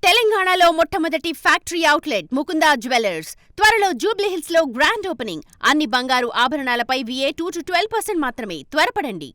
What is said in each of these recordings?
తెలంగాణలో మొట్టమొదటి factory outlet Mukunda jewellers త్వరలో జూబ్లీహిల్స్ లో గ్రాండ్ ఓపెనింగ్. అన్ని బంగారు ఆభరణాలపై VA 2-12% మాత్రమే. త్వరపడండి.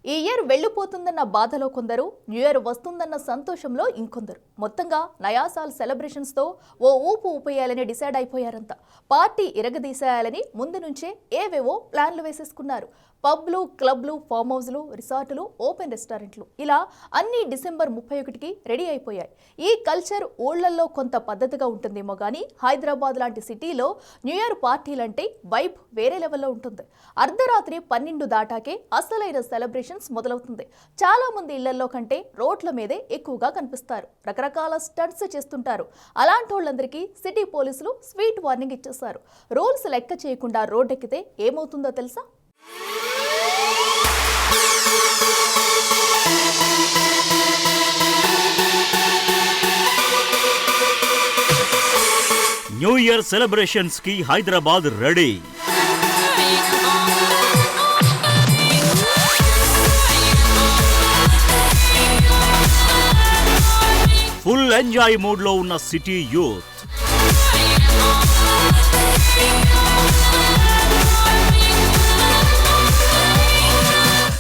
ఈ ఇయర్ వెళ్లిపోతుందన్న బాధలో కొందరు, న్యూ ఇయర్ వస్తుందన్న సంతోషంలో ఇంకొందరు. మొత్తంగా నయాసాల్ సెలబ్రేషన్స్తో ఓ ఊపు ఊపేయాలని డిసైడ్ అయిపోయారంతా. పార్టీ ఇరగదీసేయాలని ముందు నుంచే ఏవేవో ప్లాన్లు వేసేసుకున్నారు. పబ్లు, క్లబ్లు, ఫామ్ హౌస్లు, రిసార్టులు, ఓపెన్ రెస్టారెంట్లు ఇలా అన్నీ డిసెంబర్ 31కి రెడీ అయిపోయాయి. ఈ కల్చర్ ఊళ్లల్లో కొంత పద్ధతిగా ఉంటుందేమో కానీ హైదరాబాద్ లాంటి సిటీలో న్యూ ఇయర్ పార్టీలంటే వైబ్ వేరే లెవెల్లో ఉంటుంది. అర్ధరాత్రి 12 దాటాకే అసలైన సెలబ్రేషన్స్ మొదలవుతుంది. చాలా మంది ఇళ్లలో కంటే రోడ్ల మీదే ఎక్కువగా కనిపిస్తారు. రకరకాల స్టంట్స్ చేస్తుంటారు. అలాంటోళ్ళందరికీ సిటీ పోలీసులు స్వీట్ వార్నింగ్ ఇచ్చేశారు. రూల్స్ లెక్క చేయకుండా రోడ్డెక్కితే ఏమవుతుందో తెలుసా? న్యూ ఇయర్ సెలబ్రేషన్స్ కి Hyderabad ready. Full enjoy mood లో ఉన్న సిటీ యూత్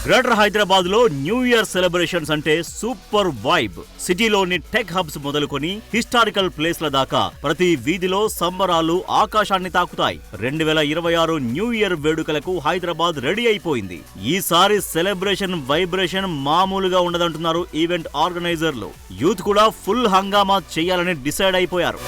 గ్రేటర్ హైదరాబాద్ లో న్యూ ఇయర్ సెలబ్రేషన్స్ అంటే సూపర్ వైబ్. సిటీలోని టెక్ హబ్స్ మొదలుకొని హిస్టారికల్ ప్లేస్ల దాకా ప్రతి వీధిలో సంబరాలు ఆకాశాన్ని తాకుతాయి. 2026 న్యూ ఇయర్ వేడుకలకు హైదరాబాద్ రెడీ అయిపోయింది. ఈసారి సెలబ్రేషన్ వైబ్రేషన్ మామూలుగా ఉండదంటున్నారు ఈవెంట్ ఆర్గనైజర్లు. యూత్ కూడా ఫుల్ హంగామా చేయాలని డిసైడ్ అయిపోయారు.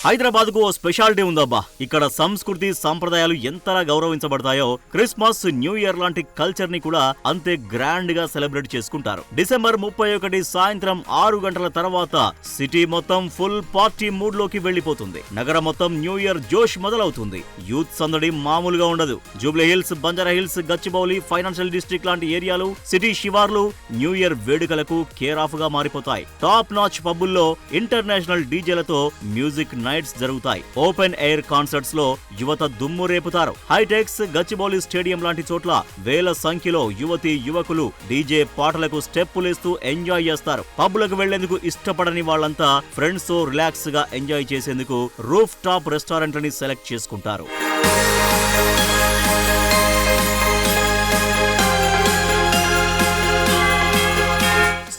హైదరాబాద్ కు ఓ స్పెషాలిటీ ఉందబ్బా. ఇక్కడ సంస్కృతి సంప్రదాయాలు ఎంతలా గౌరవించబడతాయో క్రిస్మస్, న్యూ ఇయర్ లాంటి కల్చర్ ని కూడా అంతే గ్రాండ్ గా సెలబ్రేట్ చేసుకుంటారు. డిసెంబర్ 31 సాయంత్రం 6 గంటల తర్వాత సిటీ మొత్తం ఫుల్ పార్టీ మూడ్ లోకి వెళ్లిపోతుంది. నగరం మొత్తం న్యూ ఇయర్ జోష్ మొదలవుతుంది. యూత్ సందడి మామూలుగా ఉండదు. జూబ్లీ హిల్స్, బంజారా హిల్స్, గచ్చిబౌలి, ఫైనాన్షియల్ డిస్ట్రిక్ట్ లాంటి ఏరియాలు, సిటీ శివార్లు న్యూ ఇయర్ వేడుకలకు కేర్ ఆఫ్ గా మారిపోతాయి. టాప్ నాచ్ పబ్బుల్లో ఇంటర్నేషనల్ డీజేలతో మ్యూజిక్ నైట్స్ జరుగుతాయి. ఓపెన్ ఎయిర్ కాన్సర్ట్స్ లో యువత దుమ్ము రేపుతారు. హైటెక్స్, గచ్చిబౌలి స్టేడియం లాంటి చోట్ల వేల సంఖ్యలో యువతి యువకులు డీజే పాటలకు స్టెప్పులేస్తూ ఎంజాయ్ చేస్తారు. పబ్లకు వెళ్లేందుకు ఇష్టపడని వాళ్ళంతా ఫ్రెండ్స్ తో రిలాక్స్ గా ఎంజాయ్ చేసేందుకు రూఫ్ టాప్ రెస్టారెంట్లని సెలెక్ట్ చేసుకుంటారు.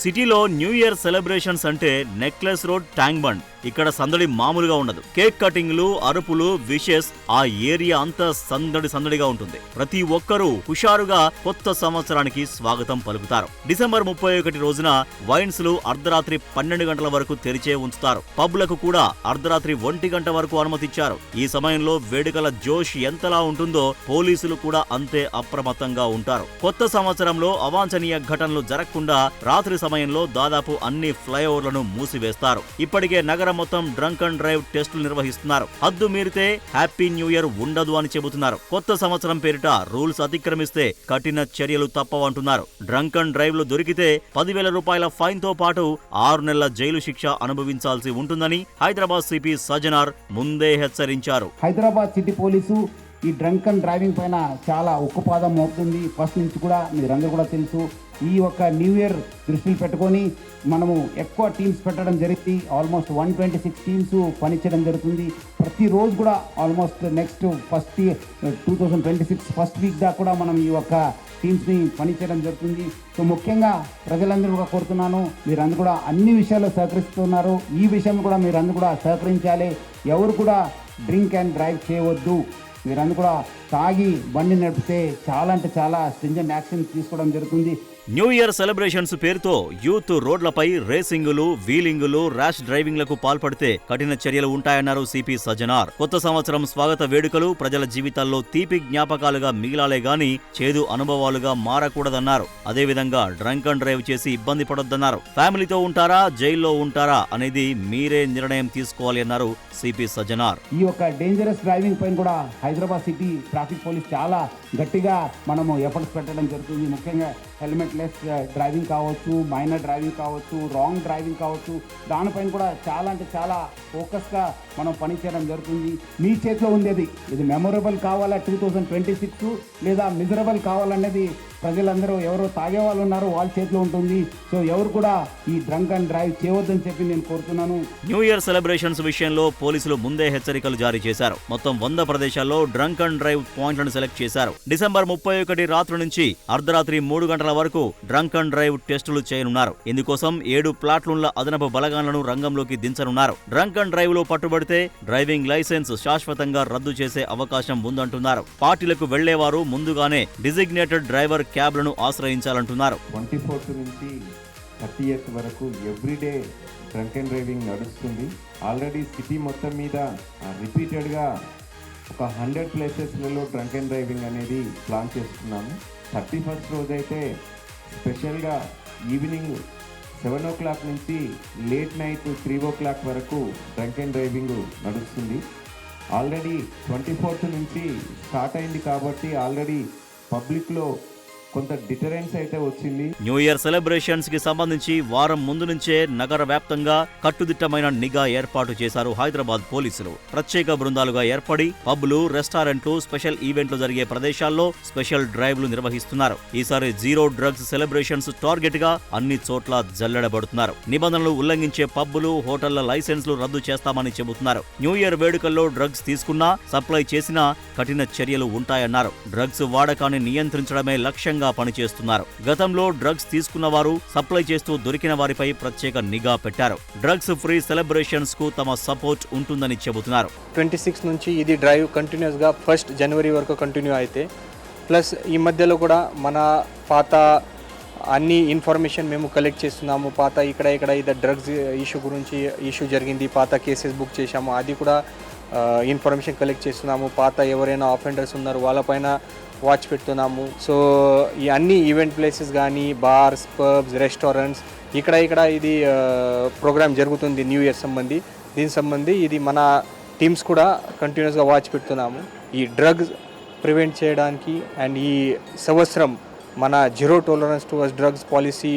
సిటీలో న్యూ ఇయర్ సెలబ్రేషన్స్ అంటే నెక్లెస్ రోడ్, ట్యాంక్ బండ్. ఇక్కడ సందడి మామూలుగా ఉండదు. కేక్ కటింగ్లు, అరుపులు, విషెస్, ఆ ఏరియా అంతా సందడిగా ఉంటుంది. ప్రతి ఒక్కరూ హుషారుగా కొత్త సంవత్సరానికి స్వాగతం పలుకుతారు. డిసెంబర్ 31 రోజున వైన్స్ లు అర్ధరాత్రి 12 గంటల వరకు తెరిచే ఉంచుతారు. పబ్లకు కూడా అర్ధరాత్రి 1 గంట వరకు అనుమతిచ్చారు. ఈ సమయంలో వేడుకల జోష్ ఎంతలా ఉంటుందో పోలీసులు కూడా అంతే అప్రమత్తంగా ఉంటారు. కొత్త సంవత్సరంలో అవాంఛనీయ ఘటనలు జరగకుండా రాత్రి సమయంలో దాదాపు అన్ని ఫ్లైఓవర్లను మూసివేస్తారు. ఇప్పటికే నగరం మొత్తం డ్రంక్ అండ్ డ్రైవ్ టెస్టులు నిర్వహిస్తున్నారు. హద్దు మీరితే హ్యాపీ న్యూ ఇయర్ ఉండదు అని చెబుతున్నారు. కొత్త సంవత్సరం పేరిట రూల్స్ అతిక్రమిస్తే కఠిన చర్యలు తప్పవంటున్నారు. డ్రంక్ అండ్ డ్రైవ్ లో దొరికితే 10,000 రూపాయల ఫైన్ తో పాటు 6 నెలల జైలు శిక్ష అనుభవించాల్సి ఉంటుందని హైదరాబాద్ సిపి సజనార్ ముందే హెచ్చరించారు. హైదరాబాద్ సిటీ పోలీసు ఈ డ్రంక్ అండ్ డ్రైవింగ్ పైన చాలా ఉక్కుపాదం మోపుతుంది. ఫస్ట్ నుంచి కూడా మీరందరూ కూడా తెలుసు. ఈ యొక్క న్యూ ఇయర్ దృష్టిని పెట్టుకొని మనము ఎక్కువ టీమ్స్ పెట్టడం జరిగింది. ఆల్మోస్ట్ 126 టీమ్స్ పనిచేయడం జరుగుతుంది. ప్రతిరోజు కూడా ఆల్మోస్ట్ నెక్స్ట్ 2026 ఫస్ట్ వీక్ దాకా కూడా మనం ఈ యొక్క టీమ్స్ని పనిచేయడం జరుగుతుంది. సో ముఖ్యంగా ప్రజలందరూ కూడా కోరుతున్నాను, మీరందరూ కూడా అన్ని విషయాల్లో సహకరిస్తున్నారు. ఈ విషయం కూడా మీరందరూ కూడా సహకరించాలి. ఎవరు కూడా డ్రింక్ అండ్ డ్రైవ్ చేయవద్దు. మీరందరూ కూడా తాగి బండి నడిపితే చాలా అంటే చాలా స్ట్రింజెంట్ యాక్షన్ తీసుకోవడం జరుగుతుంది. న్యూ ఇయర్ సెలబ్రేషన్స్ పేరుతో యూత్ రోడ్లపై రేసింగులు, వీలింగులు, ర్యాష్ డ్రైవింగ్లకు పాల్పడితే కఠిన చర్యలు ఉంటాయన్నారు సిపి సజనార్. కొత్త సంవత్సరం స్వాగత వేడుకలు ప్రజల జీవితాల్లో తీపి జ్ఞాపకాలుగా మిగిలాలే గాని చేదు అనుభవాలుగా మారకూడదన్నారు. అదేవిధంగా డ్రంక్ అండ్ డ్రైవ్ చేసి ఇబ్బంది పడొద్దన్నారు. ఫ్యామిలీతో ఉంటారా, జైల్లో ఉంటారా అనేది మీరే నిర్ణయం తీసుకోవాలి అన్నారు సిపి సజనార్. ఈ యొక్క డేంజరస్ డ్రైవింగ్ పైన కూడా హైదరాబాద్ సిటీ ట్రాఫిక్ పోలీస్ చాలా గట్టిగా మనము ఎఫర్ట్స్ పెట్టడం జరుగుతుంది. ముఖ్యంగా హెల్మెట్ లెస్ డ్రైవింగ్ కావచ్చు, మైనర్ డ్రైవింగ్ కావచ్చు, రాంగ్ డ్రైవింగ్ కావచ్చు, దానిపైన కూడా చాలా అంటే చాలా ఫోకస్గా మనం పనిచేయడం జరుగుతుంది. మీ చేతిలో ఉంది ఇది మెమొరబుల్ కావాలా 2026 లేదా మిజరబుల్ కావాలనేది ప్రజలందరూ ఎవరో తాగే వాళ్ళు ఉన్నారో వాళ్ళ చేతిలో ఉంటుంది. సో ఎవరు కూడా ఈ డ్రంక్ అండ్ డ్రైవ్ చేయవద్దని చెప్పి నేను కోరుతున్నాను. న్యూ ఇయర్ సెలబ్రేషన్స్ విషయంలో పోలీసులు ముందే హెచ్చరికలు జారీ చేశారు. మొత్తం 100 ప్రదేశాల్లో డ్రంక్ అండ్ డ్రైవ్ పాయింట్లను సెలెక్ట్ చేశారు. డిసెంబర్ 31 రాత్రి నుంచి అర్ధరాత్రి 3 గంటల వరకు డ్రంక్ అండ్ డ్రైవ్ టెస్టులు చేయనున్నారు. ఇందుకోసం 7 ప్లాటూన్ల అదనపు బలగాలను రంగంలోకి దించనున్నారు. డ్రంక్ అండ్ డ్రైవ్ లో పట్టుబడితే డ్రైవింగ్ లైసెన్స్ శాశ్వతంగా రద్దు చేసే అవకాశం ఉందంటున్నారు. పార్టీలకు వెళ్లేవారు ముందుగానే డిజిగ్నేటెడ్ డ్రైవర్ క్యాబ్లను ఆశ్రయించాలంటున్నారు. 24th నుంచి 30th వరకు ఎవ్రీడే డ్రంక్ అండ్ డ్రైవింగ్ నడుస్తుంది. ఆల్రెడీ సిటీ మొత్తం మీద రిపీటెడ్గా ఒక 100 ప్లేసెస్లలో డ్రంక్ అండ్ డ్రైవింగ్ అనేది ప్లాన్ చేస్తున్నాము. 31st రోజైతే స్పెషల్గా ఈవినింగ్ 7 o'clock నుంచి లేట్ నైట్ 3 o'clock వరకు డ్రంక్ అండ్ డ్రైవింగ్ నడుస్తుంది. ఆల్రెడీ 24th నుంచి స్టార్ట్ అయింది కాబట్టి ఆల్రెడీ పబ్లిక్లో కొంత డిటరెన్స్ అయితే వచ్చింది. న్యూ ఇయర్ సెలబ్రేషన్స్ కి సంబంధించి వారం ముందు నుంచే నగర వ్యాప్తంగా కట్టుదిట్టమైన నిఘా ఏర్పాటు చేశారు హైదరాబాద్ పోలీసులు. ప్రత్యేక బృందాలుగా ఏర్పడి పబ్లు, రెస్టారెంట్లు, స్పెషల్ ఈవెంట్లు జరిగే ప్రదేశాల్లో స్పెషల్ డ్రైవ్లు నిర్వహిస్తున్నారు. ఈసారి జీరో డ్రగ్స్ సెలబ్రేషన్స్ టార్గెట్ గా అన్ని చోట్ల జల్లెడబడుతున్నారు. నిబంధనలు ఉల్లంఘించే పబ్బులు, హోటళ్ల లైసెన్స్లు రద్దు చేస్తామని చెబుతున్నారు. న్యూ ఇయర్ వేడుకల్లో డ్రగ్స్ తీసుకున్నా, సప్లై చేసినా కఠిన చర్యలు ఉంటాయన్నారు. డ్రగ్స్ వాడకాన్ని నియంత్రించడమే లక్ష్యంగా పనిచేస్తున్నారు. గతంలో డ్రగ్స్ తీసుకున్న వారు, సప్లై చేస్తూ దొరికిన వారిపై ప్రత్యేక నిఘా పెట్టారు. డ్రగ్స్ ఫ్రీ సెలబ్రేషన్స్ కు తమ సపోర్ట్ ఉంటుందని చెబుతున్నారు. 26 నుంచి ఇది డ్రైవ్ కంటిన్యూస్ గా 1st జనవరి వరకు కంటిన్యూ అయితే, ప్లస్ ఈ మధ్యలో కూడా మన పాత అన్ని ఇన్ఫర్మేషన్ మేము కలెక్ట్ చేస్తున్నాము. పాత ఇక్కడ ఇది డ్రగ్స్ ఇష్యూ గురించి ఇష్యూ జరిగింది, పాత కేసెస్ బుక్ చేశాము, అది కూడా ఇన్ఫర్మేషన్ కలెక్ట్ చేస్తున్నాము. పాత ఎవరైనా ఆఫెండర్స్ ఉన్నారు వాళ్ళపైన వాచ్ పెడుతున్నాము. సో ఈ అన్ని ఈవెంట్ ప్లేసెస్ కానీ బార్స్, పబ్స్, రెస్టారెంట్స్ ఇక్కడ ఇది ప్రోగ్రామ్ జరుగుతుంది న్యూ ఇయర్ సంబంధి. దీని సంబంధి ఇది మన టీమ్స్ కూడా కంటిన్యూస్గా వాచ్ పెడుతున్నాము. ఈ డ్రగ్స్ ప్రివెంట్ చేయడానికి అండ్ ఈ సంవత్సరం మన zero tolerance towards drugs policy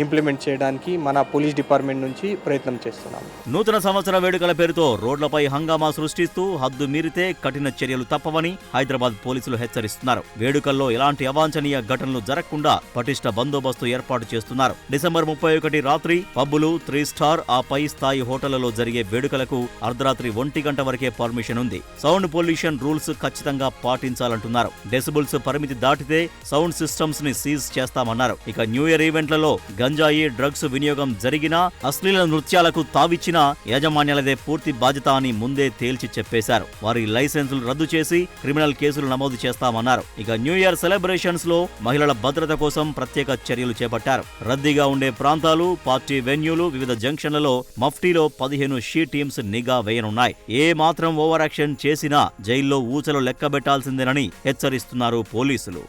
implement చేయడానికి మన పోలీస్ డిపార్ట్మెంట్ నుంచి ప్రయత్నం చేస్తున్నాము. నూతన సంవత్సర వేడుకల పేరుతో రోడ్లపై హంగామా సృష్టిస్తూ హద్దు మీరితే కఠిన చర్యలు తప్పవని హైదరాబాద్ పోలీసులు హెచ్చరిస్తున్నారు. వేడుకల్లో ఎలాంటి అవాంఛనీయ ఘటనలు జరగకుండా పటిష్ట బందోబస్తు ఏర్పాటు చేస్తున్నారు. డిసెంబర్ 31 రాత్రి పబ్బులు, 3 స్టార్ ఆ పై స్థాయి హోటళ్లలో జరిగే వేడుకలకు అర్ధరాత్రి 1 గంట వరకే పర్మిషన్ ఉంది. సౌండ్ పొల్యూషన్ రూల్స్ ఖచ్చితంగా పాటించాలంటున్నారు. డెసిబుల్స్ పరిమితి దాటితే సౌండ్ సిస్టమ్స్ ని సీజ్ చేస్తామన్నారు. ఇక న్యూ ఇయర్ ఈవెంట్లలో గంజాయి, డ్రగ్స్ వినియోగం జరిగినా, అశ్లీల నృత్యాలకు తావిచ్చినా యాజమాన్యాలదే పూర్తి బాధ్యత అని ముందే తేల్చి చెప్పేశారు. వారి లైసెన్సులు రద్దు చేసి క్రిమినల్ కేసులు నమోదు చేస్తామన్నారు. ఇక న్యూ ఇయర్ సెలబ్రేషన్స్ లో మహిళల భద్రత కోసం ప్రత్యేక చర్యలు చేపట్టారు. రద్దీగా ఉండే ప్రాంతాలు, పార్టీ వెన్యూలు, వివిధ జంక్షన్లలో మఫ్టీలో 15 షీ టీమ్స్ నిఘా వేయనున్నాయి. ఏ మాత్రం ఓవర్ యాక్షన్ చేసినా జైల్లో ఊచలు లెక్కబెట్టాల్సిందేనని హెచ్చరిస్తున్నారు పోలీసులు.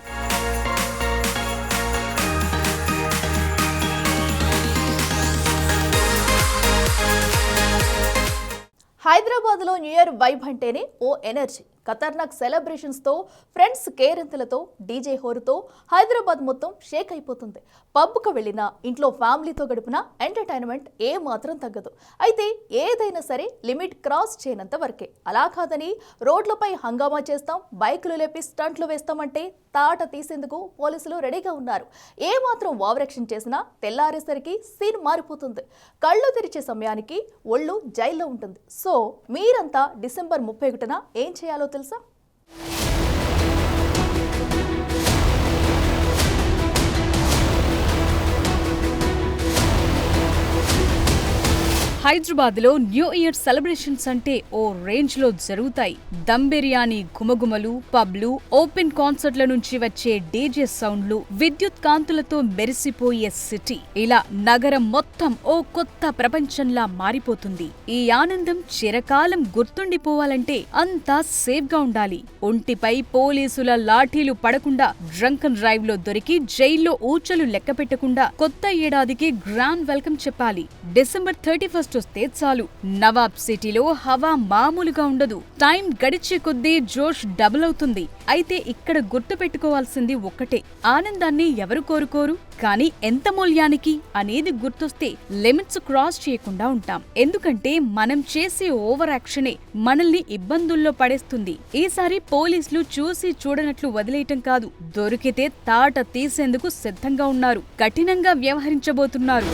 హైదరాబాద్లో న్యూ ఇయర్ వైబ్ అంటేనే ఓ ఎనర్జీ. ఖతర్నాక్ సెలబ్రేషన్స్తో, ఫ్రెండ్స్ కేరింతలతో, డీజే హోరుతో హైదరాబాద్ మొత్తం షేక్ అయిపోతుంది. పబ్కు వెళ్ళినా, ఇంట్లో ఫ్యామిలీతో గడిపినా ఎంటర్టైన్మెంట్ ఏ మాత్రం తగ్గదు. అయితే ఏదైనా సరే లిమిట్ క్రాస్ చేయనంత వరకే. అలా కాదని రోడ్లపై హంగామా చేస్తాం, బైకులు లేపి స్టంట్లు వేస్తామంటే తాట తీసేందుకు పోలీసులు రెడీగా ఉన్నారు. ఏ మాత్రం ఓవరాక్షన్ చేసినా తెల్లారేసరికి సీన్ మారిపోతుంది. కళ్ళు తెరిచే సమయానికి ఒళ్ళు జైల్లో ఉంటుంది. సో మీరంతా డిసెంబర్ 31న ఏం చేయాలో తెలుసా? హైదరాబాద్లో న్యూ ఇయర్ సెలబ్రేషన్స్ అంటే ఓ రేంజ్లో జరుగుతాయి. దమ్ బిర్యానీ గుమగుమలు, పబ్లు, ఓపెన్ కాన్సర్ట్ల నుంచి వచ్చే డీజే సౌండ్లు, విద్యుత్ కాంతులతో మెరిసిపోయే సిటీ. ఇలా నగరం మొత్తం ఓ కొత్త ప్రపంచంలా మారిపోతుంది. ఈ ఆనందం చిరకాలం గుర్తుండిపోవాలంటే అంతా సేఫ్ గా ఉండాలి. ఒంటిపై పోలీసుల లాఠీలు పడకుండా, డ్రంక్ అండ్ డ్రైవ్ లో దొరికి జైల్లో ఊచలు లెక్క పెట్టకుండా కొత్త ఏడాదికి గ్రాండ్ వెల్కమ్ చెప్పాలి. డిసెంబర్ 31 వస్తే చాలు, నవాబ్ సిటీలో హవా మామూలుగా ఉండదు. టైం గడిచే కొద్దీ జోష్ డబుల్ అవుతుంది. అయితే ఇక్కడ గుర్తు పెట్టుకోవాల్సింది ఒక్కటే, ఆనందాన్ని ఎవరు కోరుకోరు, కానీ ఎంత మూల్యానికి అనేది గుర్తొస్తే లిమిట్స్ క్రాస్ చేయకుండా ఉంటాం. ఎందుకంటే మనం చేసే ఓవర్ యాక్షనే మనల్ని ఇబ్బందుల్లో పడేస్తుంది. ఈసారి పోలీసులు చూసి చూడనట్లు వదిలేయటం కాదు, దొరికితే తాట తీసేందుకు సిద్ధంగా ఉన్నారు, కఠినంగా వ్యవహరించబోతున్నారు.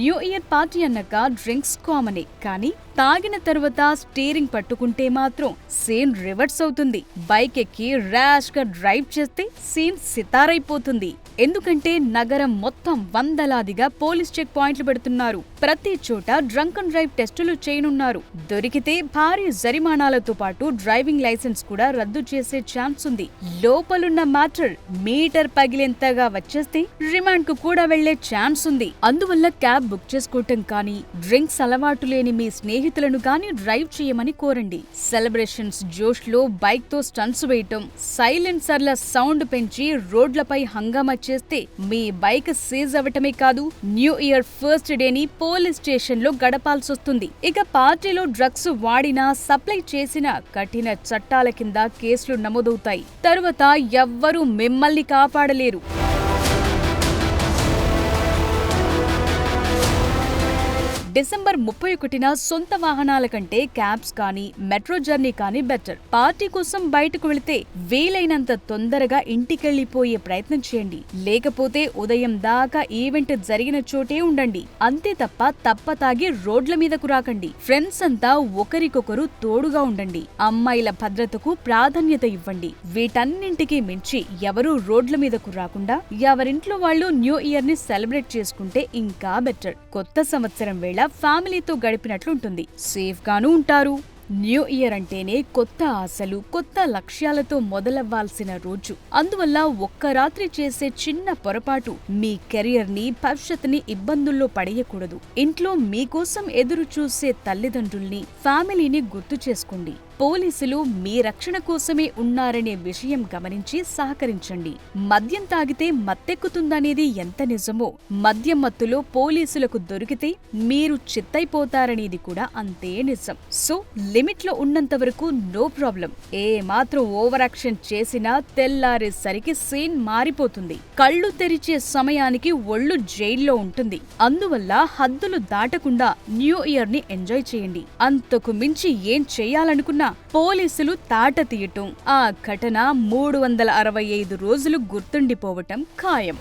న్యూ ఇయర్ పార్టీ అన్నాక డ్రింక్స్ కామనే, కానీ తాగిన తర్వాత స్టీరింగ్ పట్టుకుంటే మాత్రం సీన్ రివర్స్ అవుతుంది. బైక్ ఎక్కి ర్యాష్ గా డ్రైవ్ చేస్తే సీన్ సితారైపోతుంది. ఎందుకంటే నగరం మొత్తం వందలాదిగా పోలీస్ చెక్ పాయింట్లు పెడుతున్నారు. ప్రతి చోట డ్రంక్ అండ్ డ్రైవ్ టెస్టులు చేయనున్నారు. దొరికితే భారీ జరిమానాలతో పాటు డ్రైవింగ్ లైసెన్స్ కూడా రద్దు చేసే ఛాన్స్ ఉంది. లోపలున్న మ్యాటర్ మీటర్ పగిలేంతగా వచ్చేస్తే రిమాండ్ కు కూడా వెళ్లే ఛాన్స్ ఉంది. అందువల్ల క్యాబ్ బుక్ చేసుకోవటం కానీ, డ్రింక్స్ అలవాటు లేని మీ స్నేహితులను కానీ డ్రైవ్ చేయమని కోరండి. సెలబ్రేషన్స్ జోష్ లో బైక్ తో స్టంట్స్ వేయటం, సైలెన్సర్ల సౌండ్ పెంచి రోడ్లపై హంగామా చేస్తే మీ బైక్ సీజ్ అవ్వటమే కాదు, న్యూ ఇయర్ ఫస్ట్ డేని పోలీస్ స్టేషన్ లో గడపాల్సొస్తుంది. ఇక పార్టీలో డ్రగ్స్ వాడినా, సప్లై చేసినా కఠిన చట్టాల కింద కేసులు నమోదవుతాయి. తరువాత ఎవ్వరూ మిమ్మల్ని కాపాడలేరు. డిసెంబర్ 31న సొంత వాహనాల కంటే క్యాబ్స్ కానీ, మెట్రో జర్నీ కానీ బెటర్. పార్టీ కోసం బయటకు వెళితే వీలైనంత తొందరగా ఇంటికెళ్లిపోయే ప్రయత్నం చేయండి. లేకపోతే ఉదయం దాకా ఈవెంట్ జరిగిన చోటే ఉండండి. అంతే తప్ప తాగి రోడ్ల మీదకు రాకండి. ఫ్రెండ్స్ అంతా ఒకరికొకరు తోడుగా ఉండండి. అమ్మాయిల భద్రతకు ప్రాధాన్యత ఇవ్వండి. వీటన్నింటికి మించి ఎవరూ రోడ్ల మీదకు రాకుండా ఎవరింట్లో వాళ్ళు న్యూ ఇయర్ ని సెలబ్రేట్ చేసుకుంటే ఇంకా బెటర్. కొత్త సంవత్సరం వేళ ఫ్యామిలీతో గడిపినట్లుంటుంది, సేఫ్ గాను ఉంటారు. న్యూ ఇయర్ అంటేనే కొత్త ఆశలు, కొత్త లక్ష్యాలతో మొదలవ్వాల్సిన రోజు. అందువల్ల ఒక్క రాత్రి చేసే చిన్న పొరపాటు మీ కెరియర్ ని, భవిష్యత్తుని ఇబ్బందుల్లో పడేయకూడదు. ఇంట్లో మీకోసం ఎదురు చూసే తల్లిదండ్రుల్ని, ఫ్యామిలీని గుర్తు చేసుకోండి. పోలీసులు మీ రక్షణ కోసమే ఉన్నారనే విషయం గమనించి సహకరించండి. మద్యం తాగితే మత్తెక్కుతుందనేది ఎంత నిజమో, మద్యం మత్తులో పోలీసులకు దొరికితే మీరు చిత్తైపోతారనేది కూడా అంతే నిజం. సో లిమిట్ లో ఉన్నంత వరకు నో ప్రాబ్లం. ఏ మాత్రం ఓవర్ యాక్షన్ చేసినా తెల్లారేసరికి సీన్ మారిపోతుంది. కళ్ళు తెరిచే సమయానికి ఒళ్ళు జైల్లో ఉంటుంది. అందువల్ల హద్దులు దాటకుండా న్యూ ఇయర్ ని ఎంజాయ్ చేయండి. అంతకు మించి ఏం చేయాలనుకున్నా పోలీసులు తాట తీయటం, ఆ ఘటన 365 రోజులు గుర్తుండిపోవటం ఖాయం.